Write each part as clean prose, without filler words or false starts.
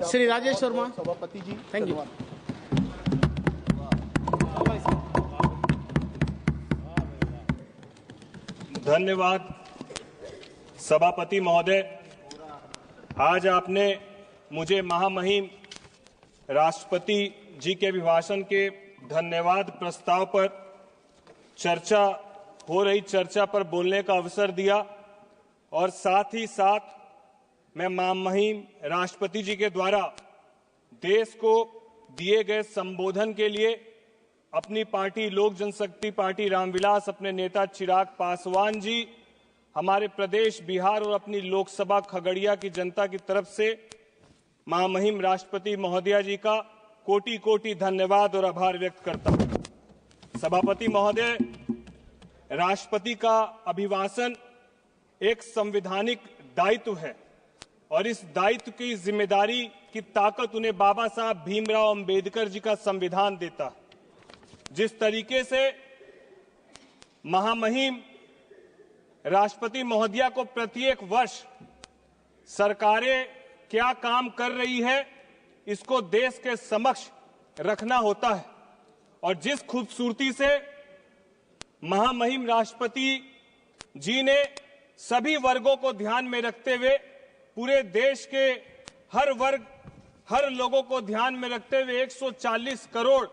श्री राजेश वर्मा सभापति जी, thank you. धन्यवाद सभापति महोदय। आज आपने मुझे महामहिम राष्ट्रपति जी के अभिभाषण के धन्यवाद प्रस्ताव पर हो रही चर्चा पर बोलने का अवसर दिया और साथ ही साथ मैं महामहिम राष्ट्रपति जी के द्वारा देश को दिए गए संबोधन के लिए अपनी पार्टी लोक जनशक्ति पार्टी रामविलास, अपने नेता चिराग पासवान जी, हमारे प्रदेश बिहार और अपनी लोकसभा खगड़िया की जनता की तरफ से महामहिम राष्ट्रपति महोदया जी का कोटि कोटि धन्यवाद और आभार व्यक्त करता हूं। सभापति महोदय, राष्ट्रपति का अभिभाषण एक संवैधानिक दायित्व है और इस दायित्व की जिम्मेदारी की ताकत उन्हें बाबा साहब भीमराव अंबेडकर जी का संविधान देता है। जिस तरीके से महामहिम राष्ट्रपति महोदया को प्रत्येक वर्ष सरकारें क्या काम कर रही है इसको देश के समक्ष रखना होता है और जिस खूबसूरती से महामहिम राष्ट्रपति जी ने सभी वर्गों को ध्यान में रखते हुए पूरे देश के हर वर्ग, हर लोगों को ध्यान में रखते हुए 140 करोड़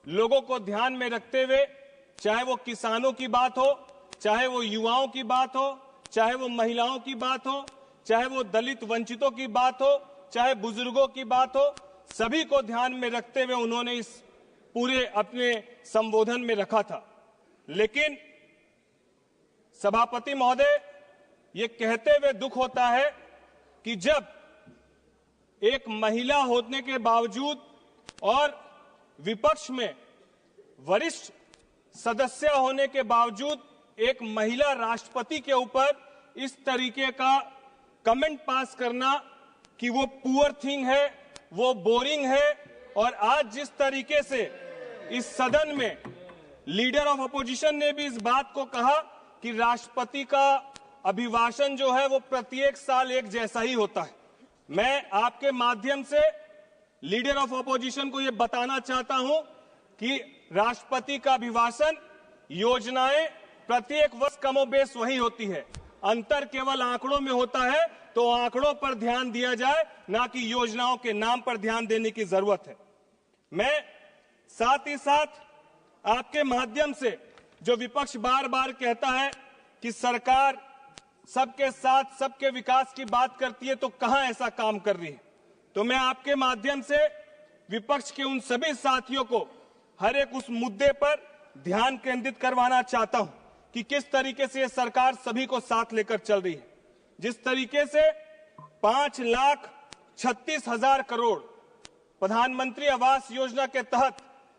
लोगों को ध्यान में रखते हुए, चाहे वो किसानों की बात हो, चाहे वो युवाओं की बात हो, चाहे वो महिलाओं की बात हो, चाहे वो दलित वंचितों की बात हो, चाहे बुजुर्गों की बात हो, सभी को ध्यान में रखते हुए उन्होंने इस पूरे अपने संबोधन में रखा था। लेकिन सभापति महोदय, ये कहते हुए दुख होता है कि जब एक महिला होने के बावजूद और विपक्ष में वरिष्ठ सदस्य होने के बावजूद एक महिला राष्ट्रपति के ऊपर इस तरीके का कमेंट पास करना कि वो पुअर थिंग है, वो बोरिंग है, और आज जिस तरीके से इस सदन में लीडर ऑफ अपोजिशन ने भी इस बात को कहा कि राष्ट्रपति का अभिभाषण जो है वो प्रत्येक साल एक जैसा ही होता है, मैं आपके माध्यम से लीडर ऑफ अपोजिशन को यह बताना चाहता हूं कि राष्ट्रपति का अभिभाषण योजनाएं प्रत्येक वर्ष कमोबेश वही होती है, अंतर केवल आंकड़ों में होता है, तो आंकड़ों पर ध्यान दिया जाए, ना कि योजनाओं के नाम पर ध्यान देने की जरूरत है। मैं साथ ही साथ आपके माध्यम से जो विपक्ष बार बार कहता है कि सरकार सबके साथ सबके विकास की बात करती है, तो कहां ऐसा काम कर रही है, तो मैं आपके माध्यम से विपक्ष के उन सभी साथियों को हर एक उस मुद्दे पर ध्यान केंद्रित करवाना चाहता हूं कि किस तरीके से यह सरकार सभी को साथ लेकर चल रही है। जिस तरीके से 5,36,000 करोड़ प्रधानमंत्री आवास योजना के तहत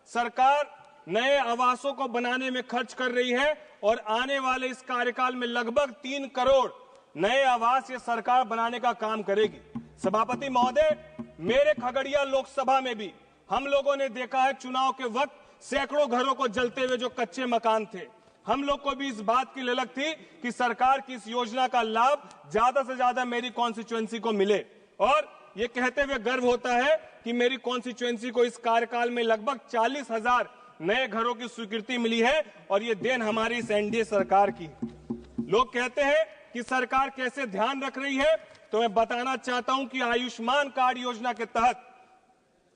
सरकार नए आवासों को बनाने में खर्च कर रही है और आने वाले इस कार्यकाल में लगभग 3 करोड़ नए आवास ये सरकार बनाने का काम करेगी। सभापति महोदय, मेरे खगड़िया लोकसभा में भी हम लोगों ने देखा है चुनाव के वक्त सैकड़ों घरों को जलते हुए जो कच्चे मकान थे, हम लोग को भी इस बात की ललक थी कि सरकार की इस योजना का लाभ ज्यादा से ज्यादा मेरी कॉन्स्टिट्यूएंसी को मिले, और ये कहते हुए गर्व होता है कि मेरी कॉन्स्टिट्यूएंसी को इस कार्यकाल में लगभग 40,000 नए घरों की स्वीकृति मिली है और ये देन हमारी इस एनडीए सरकार की। लोग कहते हैं कि सरकार कैसे ध्यान रख रही है, तो मैं बताना चाहता हूं कि आयुष्मान कार्ड योजना के तहत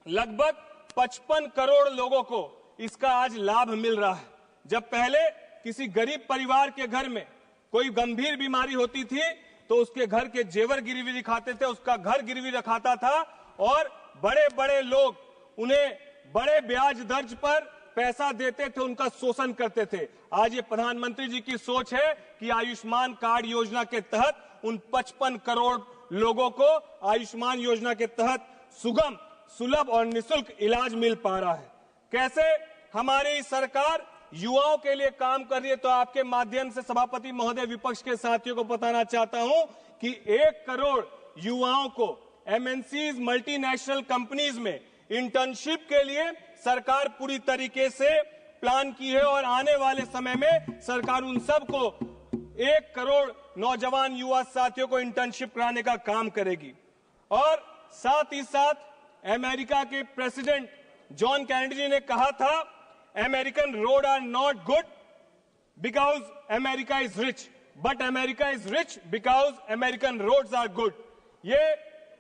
लगभग 55 करोड़ लोगों को इसका आज लाभ मिल रहा है। जब पहले किसी गरीब परिवार के घर में कोई गंभीर बीमारी होती थी तो उसके घर के जेवर गिरवी दिखाते थे, उसका घर गिरवी रखाता था और बड़े बड़े लोग उन्हें बड़े ब्याज दर्ज पर पैसा देते थे, उनका शोषण करते थे। आज ये प्रधानमंत्री जी की सोच है कि आयुष्मान कार्ड योजना के तहत उन 55 करोड़ लोगों को आयुष्मान योजना के तहत सुगम, सुलभ और निःशुल्क इलाज मिल पा रहा है। कैसे हमारी सरकार युवाओं के लिए काम कर रही है, तो आपके माध्यम से सभापति महोदय विपक्ष के साथियों को बताना चाहता हूं कि 1 करोड़ युवाओं को एमएनसीज, मल्टीनेशनल कंपनीज में इंटर्नशिप के लिए सरकार पूरी तरीके से प्लान की है और आने वाले समय में सरकार उन सबको 1 करोड़ नौजवान युवा साथियों को इंटर्नशिप कराने का काम करेगी। और साथ ही साथ अमेरिका के प्रेसिडेंट जॉन कैनेडी जी ने कहा था, American road are not good because America is rich, but America is rich because American roads are good. ये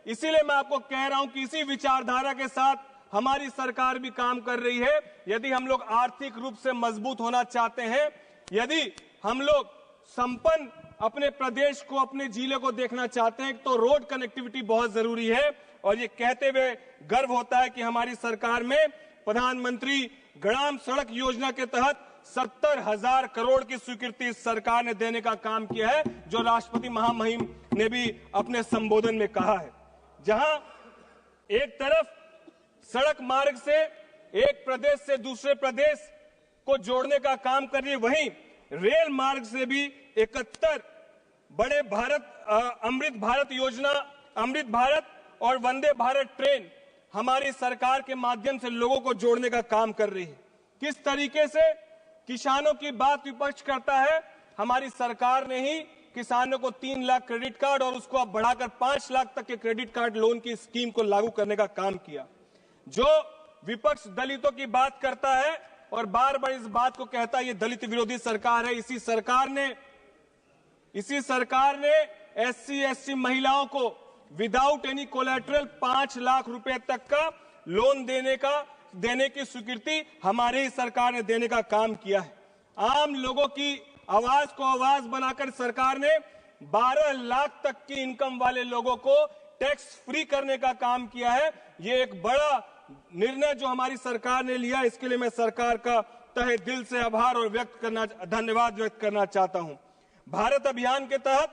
इसीलिए मैं आपको कह रहा हूं कि इसी विचारधारा के साथ हमारी सरकार भी काम कर रही है। यदि हम लोग आर्थिक रूप से मजबूत होना चाहते हैं, यदि हम लोग संपन्न अपने प्रदेश को, अपने जिले को देखना चाहते हैं, तो रोड कनेक्टिविटी बहुत जरूरी है। और ये कहते हुए गर्व होता है कि हमारी सरकार में प्रधानमंत्री ग्राम सड़क योजना के तहत 70,000 करोड़ की स्वीकृति इस सरकार ने देने का काम किया है, जो राष्ट्रपति महामहिम ने भी अपने संबोधन में कहा है। जहां एक तरफ सड़क मार्ग से एक प्रदेश से दूसरे प्रदेश को जोड़ने का काम कर रही है, वहीं रेल मार्ग से भी 71 बड़े अमृत भारत योजना, अमृत भारत और वंदे भारत ट्रेन हमारी सरकार के माध्यम से लोगों को जोड़ने का काम कर रही है। किस तरीके से किसानों की बात विपक्ष करता है, हमारी सरकार ने ही किसानों को 3 लाख क्रेडिट कार्ड और उसको अब बढ़ाकर 5 लाख तक के क्रेडिट कार्ड लोन की स्कीम को लागू करने का काम किया। जो विपक्ष दलितों की बात करता है और बार बार इस बात को कहता है ये दलित विरोधी सरकार है, इसी सरकार ने SC/ST महिलाओं को विदाउट एनी कोलैटरल 5 लाख रुपए तक का लोन देने की स्वीकृति हमारी ही सरकार ने देने का काम किया है। आम लोगों की आवाज को आवाज बनाकर सरकार ने 12 लाख तक की इनकम वाले लोगों को टैक्स फ्री करने का काम किया है। ये एक बड़ा निर्णय जो हमारी सरकार ने लिया, इसके लिए मैं सरकार का तहे दिल से आभार और धन्यवाद व्यक्त करना चाहता हूं। भारत अभियान के तहत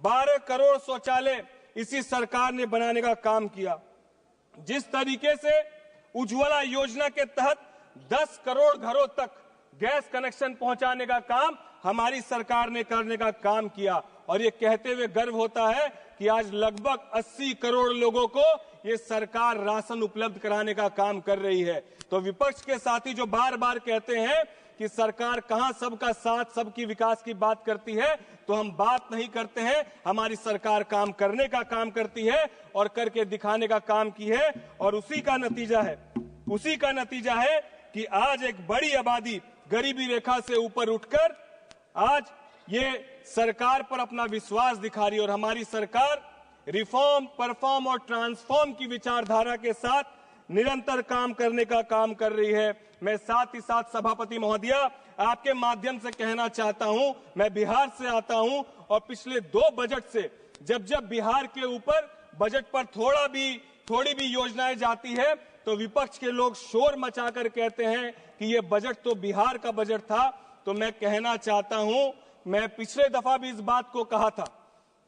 12 करोड़ शौचालय इसी सरकार ने बनाने का काम किया। जिस तरीके से उज्ज्वला योजना के तहत 10 करोड़ घरों तक गैस कनेक्शन पहुंचाने का काम हमारी सरकार ने करने का काम किया। और ये कहते हुए गर्व होता है कि आज लगभग 80 करोड़ लोगों को ये सरकार राशन उपलब्ध कराने का काम कर रही है। तो विपक्ष के साथी जो बार बार कहते हैं कि सरकार कहां सबका साथ, सबकी विकास की बात करती है, तो हम बात नहीं करते हैं, हमारी सरकार काम करने का काम करती है और करके दिखाने का काम की है। और उसी का नतीजा है कि आज एक बड़ी आबादी गरीबी रेखा से ऊपर उठकर आज ये सरकार पर अपना विश्वास दिखा रही है। और हमारी सरकार रिफॉर्म, परफॉर्म और ट्रांसफॉर्म की विचारधारा के साथ निरंतर काम करने का काम कर रही है। मैं साथ ही साथ सभापति महोदया आपके माध्यम से कहना चाहता हूं, मैं बिहार से आता हूं और पिछले 2 बजट से जब बिहार के ऊपर बजट पर थोड़ी भी योजनाएं जाती है तो विपक्ष के लोग शोर मचाकर कहते हैं कि ये बजट तो बिहार का बजट था। तो मैं कहना चाहता हूं, मैं पिछले दफा भी इस बात को कहा था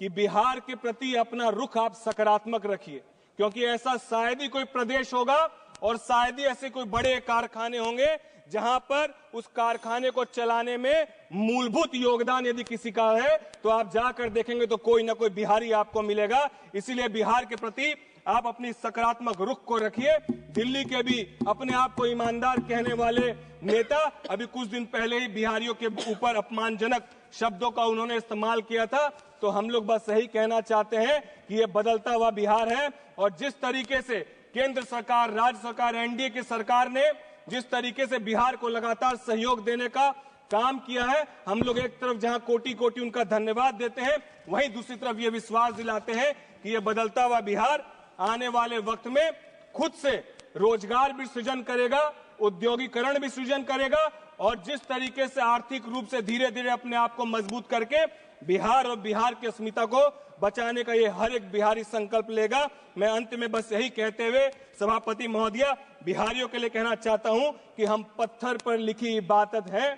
कि बिहार के प्रति अपना रुख आप सकारात्मक रखिए, क्योंकि ऐसा शायद ही कोई प्रदेश होगा और शायद ही ऐसे कोई बड़े कारखाने होंगे जहां पर उस कारखाने को चलाने में मूलभूत योगदान यदि किसी का है तो आप जाकर देखेंगे तो कोई ना कोई बिहारी आपको मिलेगा। इसीलिए बिहार के प्रति आप अपनी सकारात्मक रुख को रखिए। दिल्ली के भी अपने आप को ईमानदार कहने वाले नेता अभी कुछ दिन पहले ही बिहारियों के ऊपर अपमानजनक शब्दों का उन्होंने इस्तेमाल किया था। तो हम लोग बस यही कहना चाहते हैं कि ये बदलता हुआ बिहार है और जिस तरीके से केंद्र सरकार, राज्य सरकार, एनडीए की सरकार ने जिस तरीके से बिहार को लगातार सहयोग देने का काम किया है, हम लोग एक तरफ जहां कोटि कोटि उनका धन्यवाद देते हैं, वहीं दूसरी तरफ ये विश्वास दिलाते हैं कि ये बदलता हुआ बिहार आने वाले वक्त में खुद से रोजगार भी सृजन करेगा, औद्योगिकरण भी सृजन करेगा और जिस तरीके से आर्थिक रूप से धीरे धीरे अपने आप को मजबूत करके बिहार और बिहार की अस्मिता को बचाने का ये हर एक बिहारी संकल्प लेगा। मैं अंत में बस यही कहते हुए सभापति महोदया बिहारियों के लिए कहना चाहता हूं कि हम पत्थर पर लिखी इबादत है,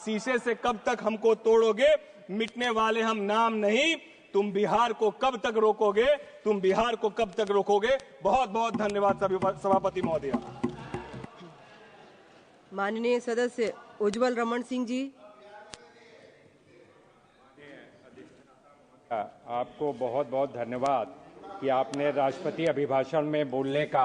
शीशे से कब तक हमको तोड़ोगे, मिटने वाले हम नाम नहीं, तुम बिहार को कब तक रोकोगे, तुम बिहार को कब तक रोकोगे। बहुत बहुत धन्यवाद सभापति महोदया। माननीय सदस्य उज्ज्वल रमन सिंह जी। आपको बहुत बहुत धन्यवाद कि आपने राष्ट्रपति अभिभाषण में बोलने का